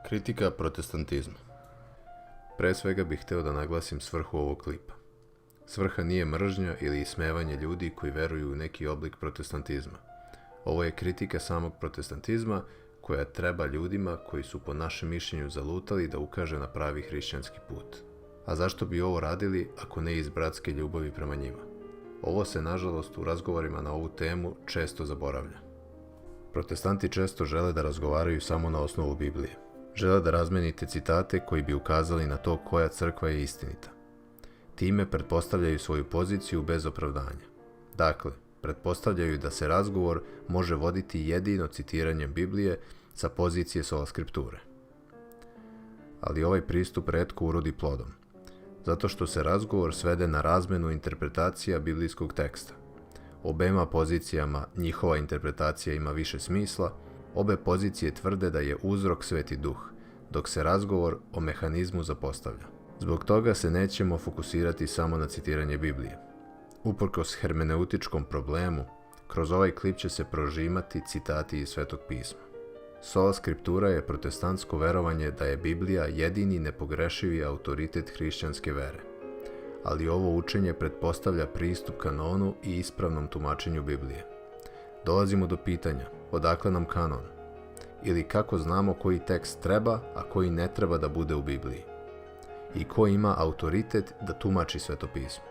Kritika protestantizma. Pre svega bih hteo da naglasim svrhu ovog klipa. Svrha nije mržnja ili ismevanje ljudi koji veruju u neki oblik protestantizma. Ovo je kritika samog protestantizma koja treba ljudima koji su po našem mišljenju zalutali da ukaže na pravi hrišćanski put. A zašto bi ovo radili ako ne iz bratske ljubavi prema njima? Ovo se, nažalost, u razgovorima na ovu temu često zaboravlja. Protestanti često žele da razgovaraju samo na osnovu Biblije. Žele da razmenite citate koji bi ukazali na to koja crkva je istinita. Time pretpostavljaju svoju poziciju bez opravdanja. Dakle, pretpostavljaju da se razgovor može voditi jedino citiranjem Biblije sa pozicije sola skripture. Ali ovaj pristup retko urodi plodom, zato što se razgovor svede na razmenu interpretacija biblijskog teksta. Obema pozicijama njihova interpretacija ima više smisla. Obe pozicije tvrde da je uzrok Sveti Duh, dok se razgovor o mehanizmu zapostavlja. Zbog toga se nećemo fokusirati samo na citiranje Biblije. Uprkos hermeneutičkom problemu, kroz ovaj klip će se prožimati citati iz Svetog pisma. Sola skriptura je protestantsko verovanje da je Biblija jedini nepogrešivi autoritet hrišćanske vere. Ali ovo učenje pretpostavlja pristup kanonu i ispravnom tumačenju Biblije. Dolazimo do pitanja, odakle nam kanon? Ili kako znamo koji tekst treba, a koji ne treba da bude u Bibliji? I ko ima autoritet da tumači Sveto pismo?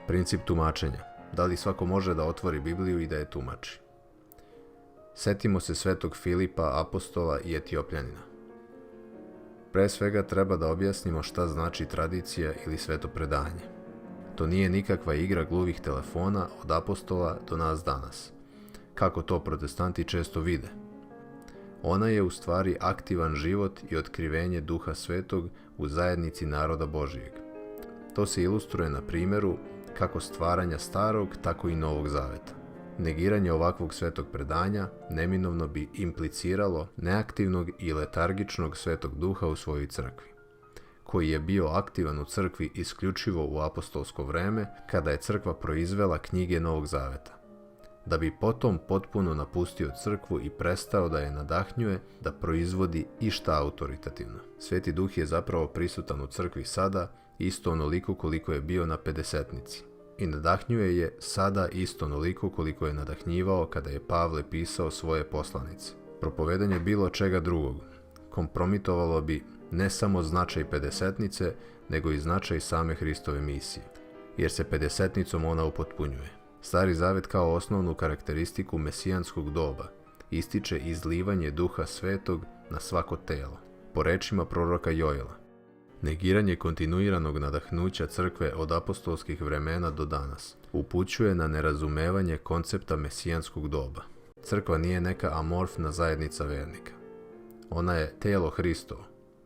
Princip tumačenja. Da li svako može da otvori Bibliju i da je tumači? Setimo se Svetog Filipa, apostola i Etiopljanina. Pre svega treba da objasnimo šta znači tradicija ili sveto predanje. To nije nikakva igra gluvih telefona od apostola do nas danas, kako to protestanti često vide. Ona je u stvari aktivan život i otkrivenje Duha Svetog u zajednici naroda Božijeg. To se ilustruje na primjeru kako stvaranja Starog, tako i Novog Zaveta. Negiranje ovakvog svetog predanja neminovno bi impliciralo neaktivnog i letargičnog Svetog Duha u svojoj crkvi, koji je bio aktivan u crkvi isključivo u apostolsko vreme kada je crkva proizvela knjige Novog Zaveta, da bi potom potpuno napustio crkvu i prestao da je nadahnjuje da proizvodi išta autoritativno. Sveti Duh je zapravo prisutan u crkvi sada isto onoliko koliko je bio na pedesetnici i nadahnjuje je sada isto onoliko koliko je nadahnjivao kada je Pavle pisao svoje poslanice. Propovedanje bilo čega drugog kompromitovalo bi ne samo značaj pedesetnice, nego i značaj same Hristove misije, jer se pedesetnicom ona upotpunjuje. Stari Zavet kao osnovnu karakteristiku mesijanskog doba ističe izlivanje Duha Svetog na svako telo. Po rečima proroka Joela, negiranje kontinuiranog nadahnuća crkve od apostolskih vremena do danas upućuje na nerazumevanje koncepta mesijanskog doba. Crkva nije neka amorfna zajednica vernika. Ona je telo Hristovo.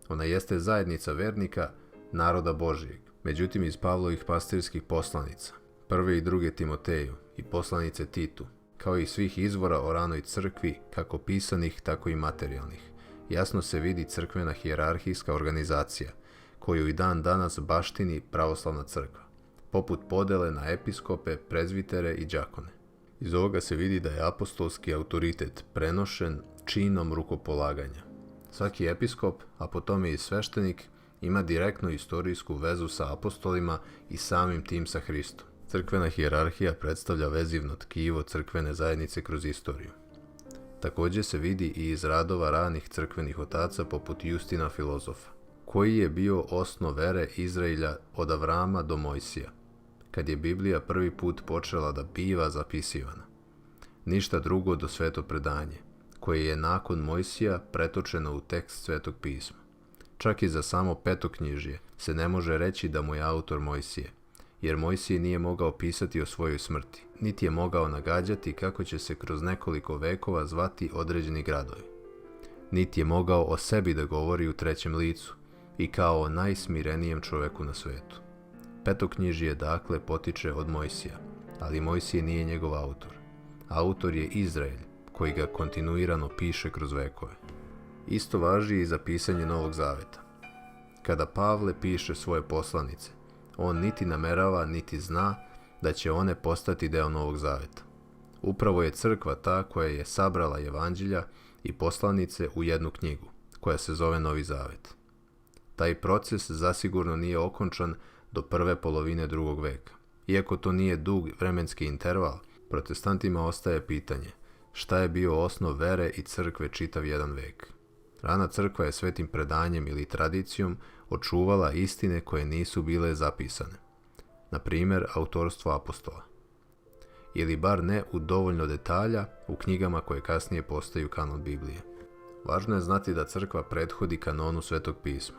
Ona jeste zajednica vernika naroda Božijeg. Međutim, iz Pavlovih pastirskih poslanica, 1. i 2. Timoteju i poslanice Titu, kao i svih izvora o ranoj crkvi, kako pisanih, tako i materijalnih, jasno se vidi crkvena hijerarhijska organizacija, koju i dan danas baštini pravoslavna crkva, poput podele na episkope, prezvitere i đakone. Iz ovoga se vidi da je apostolski autoritet prenošen činom rukopolaganja. Svaki episkop, a potom i sveštenik, ima direktnu istorijsku vezu sa apostolima i samim tim sa Hristom. Crkvena hijerarhija predstavlja vezivno tkivo crkvene zajednice kroz istoriju. Također se vidi i iz radova ranih crkvenih otaca poput Justina filozofa, koji je bio osnov vere Izraelja od Avrama do Mojsija, kad je Biblija prvi put počela da biva zapisivana. Ništa drugo do sveto predanje, koje je nakon Mojsija pretočeno u tekst Svetog pisma. Čak i za samo petoknjižje se ne može reći da mu je autor Mojsije, jer Mojsije nije mogao pisati o svojoj smrti, niti je mogao nagađati kako će se kroz nekoliko vekova zvati određeni gradovi. Niti je mogao o sebi da govori u trećem licu i kao o najsmirenijem čoveku na svetu. Petoknjižje dakle potiče od Mojsija, ali Mojsije nije njegov autor. Autor je Izrael, koji ga kontinuirano piše kroz vekove. Isto važi i za pisanje Novog Zaveta. Kada Pavle piše svoje poslanice, on niti namerava, niti zna da će one postati deo Novog Zaveta. Upravo je crkva ta koja je sabrala evanđelja i poslanice u jednu knjigu, koja se zove Novi Zavet. Taj proces zasigurno nije okončan do prve polovine drugog veka. Iako to nije dug vremenski interval, protestantima ostaje pitanje šta je bio osnov vere i crkve čitav jedan vek. Rana crkva je svetim predanjem ili tradicijom očuvala istine koje nisu bile zapisane. Na primjer, autorstvo apostola. Ili bar ne u dovoljno detalja u knjigama koje kasnije postaju kanon Biblije. Važno je znati da crkva prethodi kanonu Svetog pisma,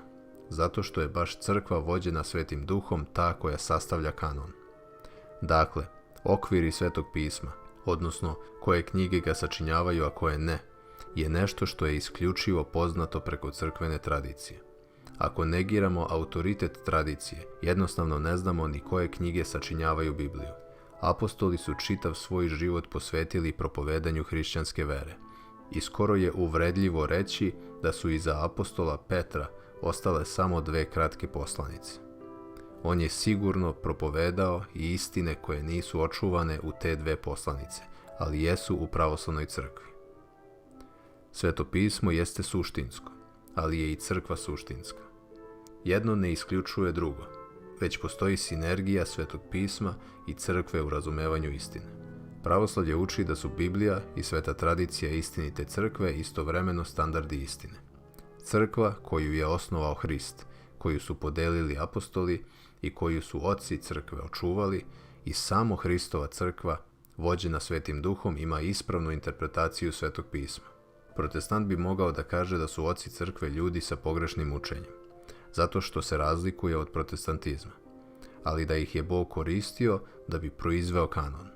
zato što je baš crkva vođena Svetim duhom ta koja sastavlja kanon. Dakle, okviri Svetog pisma, odnosno koje knjige ga sačinjavaju, a koje ne, je nešto što je isključivo poznato preko crkvene tradicije. Ako negiramo autoritet tradicije, jednostavno ne znamo ni koje knjige sačinjavaju Bibliju. Apostoli su čitav svoj život posvetili propovedanju hrišćanske vere. I skoro je uvredljivo reći da su iza apostola Petra ostale samo 2 kratke poslanice. On je sigurno propovedao i istine koje nisu očuvane u te 2 poslanice, ali jesu u pravoslavnoj crkvi. Sveto pismo jeste suštinsko, ali je i crkva suštinska. Jedno ne isključuje drugo, već postoji sinergija Svetog pisma i crkve u razumevanju istine. Pravoslavlje uči da su Biblija i sveta tradicija istinite crkve istovremeno standardi istine. Crkva koju je osnovao Hrist, koju su podelili apostoli i koju su oci crkve očuvali, i samo Hristova crkva, vođena Svetim duhom, ima ispravnu interpretaciju Svetog pisma. Protestant bi mogao da kaže da su oci crkve ljudi sa pogrešnim učenjem, zato što se razlikuje od protestantizma, ali da ih je Bog koristio da bi proizveo kanon.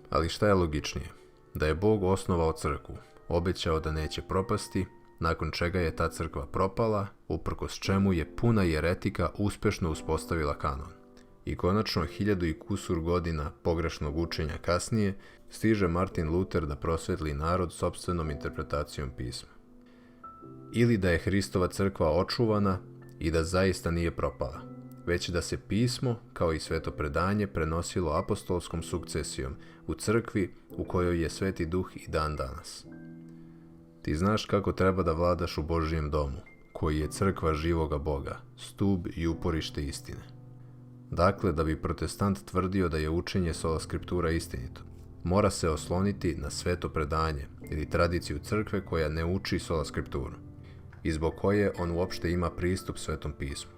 Ali šta je logičnije? Da je Bog osnovao crkvu, obećao da neće propasti, nakon čega je ta crkva propala, uprkos čemu je puna jeretika uspešno uspostavila kanon. I konačno, 1000 i kusur godina pogrešnog učenja kasnije, stiže Martin Luter da prosvetli narod sopstvenom interpretacijom pisma. Ili da je Hristova crkva očuvana i da zaista nije propala, već da se pismo, kao i sveto predanje, prenosilo apostolskom sukcesijom u crkvi u kojoj je Sveti duh i dan danas. Ti znaš kako treba da vladaš u Božijem domu, koji je crkva živoga Boga, stub i uporište istine. Dakle, da bi protestant tvrdio da je učenje sola scriptura istinito, mora se osloniti na sveto predanje ili tradiciju crkve koja ne uči sola scripturu i zbog koje on uopšte ima pristup Svetom pismu.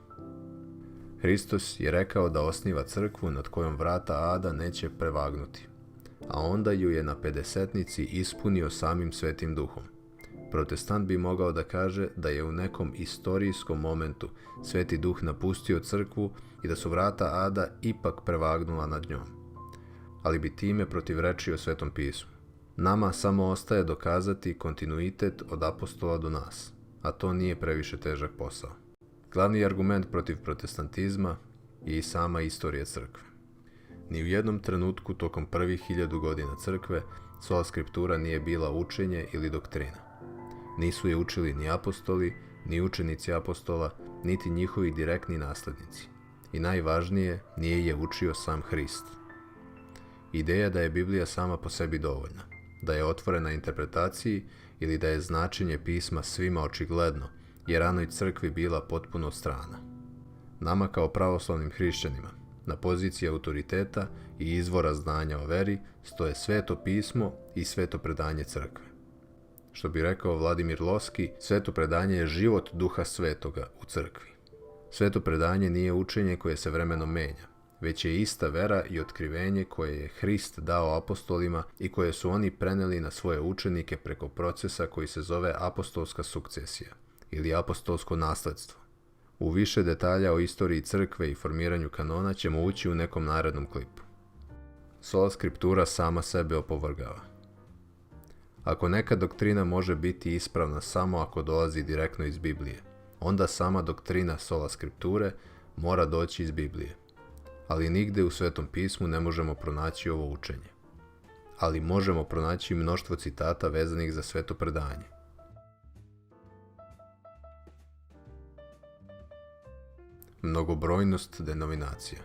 Hristos je rekao da osniva crkvu nad kojom vrata ada neće prevagnuti, a onda ju je na pedesetnici ispunio samim Svetim duhom. Protestant bi mogao da kaže da je u nekom istorijskom momentu Sveti duh napustio crkvu i da su vrata ada ipak prevagnula nad njom, ali bi time protivrečio Svetom pismu. Nama samo ostaje dokazati kontinuitet od apostola do nas, a to nije previše težak posao. Glavni argument protiv protestantizma je i sama istorija crkve. Ni u jednom trenutku tokom prvih 1000 godina crkve sola scriptura nije bila učenje ili doktrina. Nisu je učili ni apostoli, ni učenici apostola, niti njihovi direktni naslednici. I najvažnije, nije je učio sam Hrist. Ideja da je Biblija sama po sebi dovoljna, da je otvorena interpretaciji ili da je značenje pisma svima očigledno, je ranoj crkvi bila potpuno strana. Nama kao pravoslavnim hrišćanima, na poziciji autoriteta i izvora znanja o veri, stoje sveto pismo i sveto predanje crkve. Što bi rekao Vladimir Loski, sveto predanje je život Duha Svetoga u crkvi. Sveto predanje nije učenje koje se vremenom menja, već je ista vera i otkrivenje koje je Hrist dao apostolima i koje su oni preneli na svoje učenike preko procesa koji se zove apostolska sukcesija ili apostolsko nasledstvo. U više detalja o istoriji crkve i formiranju kanona ćemo ući u nekom narednom klipu. Sola scriptura sama sebe opovrgava. Ako neka doktrina može biti ispravna samo ako dolazi direktno iz Biblije, onda sama doktrina sola scripture mora doći iz Biblije. Ali nigde u Svetom pismu ne možemo pronaći ovo učenje. Ali možemo pronaći mnoštvo citata vezanih za sveto predanje. Mnogobrojnost denominacija.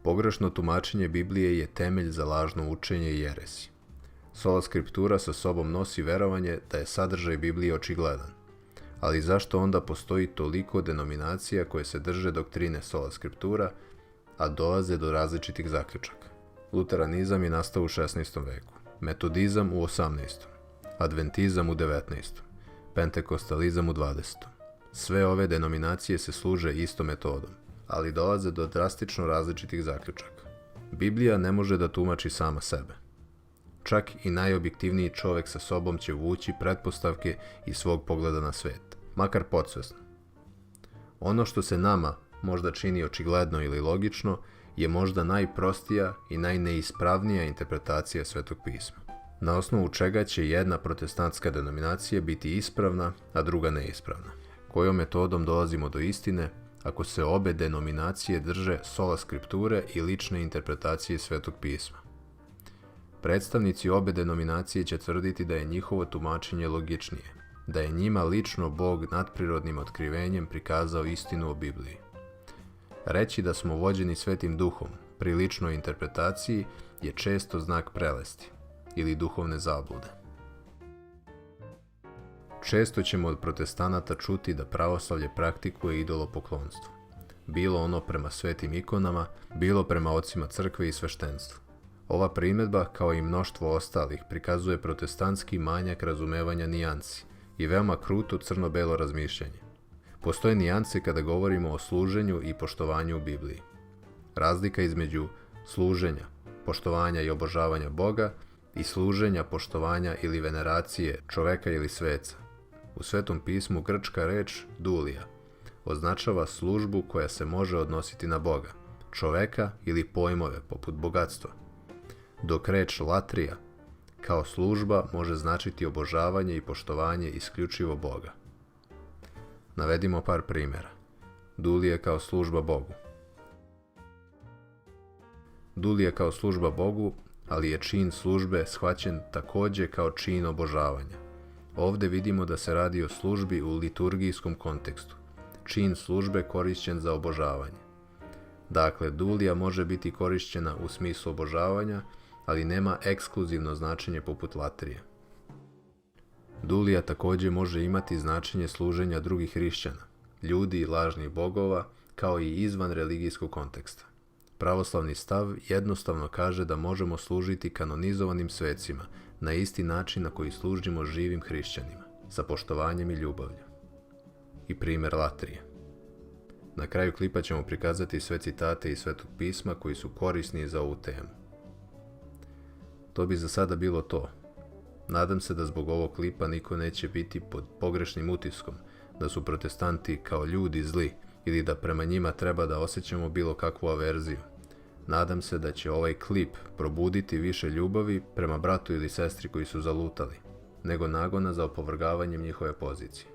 Pogrešno tumačenje Biblije je temelj za lažno učenje i jeresi. Sola Scriptura sa sobom nosi verovanje da je sadržaj Biblije očigledan. Ali zašto onda postoji toliko denominacija koje se drže doktrine Sola Scriptura, a dolaze do različitih zaključaka? Luteranizam je nastao u 16. veku, metodizam u 18. adventizam u 19. pentekostalizam u 20. Sve ove denominacije se služe istom metodom, ali dolaze do drastično različitih zaključaka. Biblija ne može da tumači sama sebe. Čak i najobjektivniji čovek sa sobom će vući pretpostavke iz svog pogleda na svet, makar podsvesno. Ono što se nama možda čini očigledno ili logično je možda najprostija i najneispravnija interpretacija Svetog pisma, na osnovu čega će jedna protestantska denominacija biti ispravna, a druga neispravna. Kojom metodom dolazimo do istine ako se obe denominacije drže sola Scripture i lične interpretacije Svetog pisma? Predstavnici obe denominacije će tvrditi da je njihovo tumačenje logičnije, da je njima lično Bog nadprirodnim otkrivenjem prikazao istinu o Bibliji. Reći da smo vođeni Svetim Duhom pri ličnoj interpretaciji je često znak prelesti ili duhovne zablude. Često ćemo od protestanata čuti da pravoslavlje praktikuje idolopoklonstvo, bilo ono prema svetim ikonama, bilo prema ocima crkve i sveštenstvu. Ova primjedba, kao i mnoštvo ostalih, prikazuje protestantski manjak razumevanja nijansi i veoma kruto crno-belo razmišljanje. Postoje nijanse kada govorimo o služenju i poštovanju u Bibliji. Razlika između služenja, poštovanja i obožavanja Boga i služenja, poštovanja ili veneracije čoveka ili sveca. U Svetom pismu grčka reč dulija označava službu koja se može odnositi na Boga, čoveka ili pojmove poput bogatstva, dok reč latrija kao služba može značiti obožavanje i poštovanje isključivo Boga. Navedimo par primjera. Dulije kao služba Bogu. Dulije kao služba Bogu, ali je čin službe shvaćen takođe kao čin obožavanja. Ovde vidimo da se radi o službi u liturgijskom kontekstu. Čin službe korišćen za obožavanje. Dakle, dulija može biti korišćena u smislu obožavanja, ali nema ekskluzivno značenje poput latrije. Dulija takođe može imati značenje služenja drugih hrišćana, ljudi i lažnih bogova, kao i izvan religijskog konteksta. Pravoslavni stav jednostavno kaže da možemo služiti kanonizovanim svecima na isti način na koji služimo živim hrišćanima, sa poštovanjem i ljubavlju. I primjer latrije. Na kraju klipa ćemo prikazati sve citate iz Svetog pisma koji su korisni za ovu temu. To bi za sada bilo to. Nadam se da zbog ovog klipa niko neće biti pod pogrešnim utiskom, da su protestanti kao ljudi zli ili da prema njima treba da osjećamo bilo kakvu averziju. Nadam se da će ovaj klip probuditi više ljubavi prema bratu ili sestri koji su zalutali, nego nagona za opovrgavanjem njihove pozicije.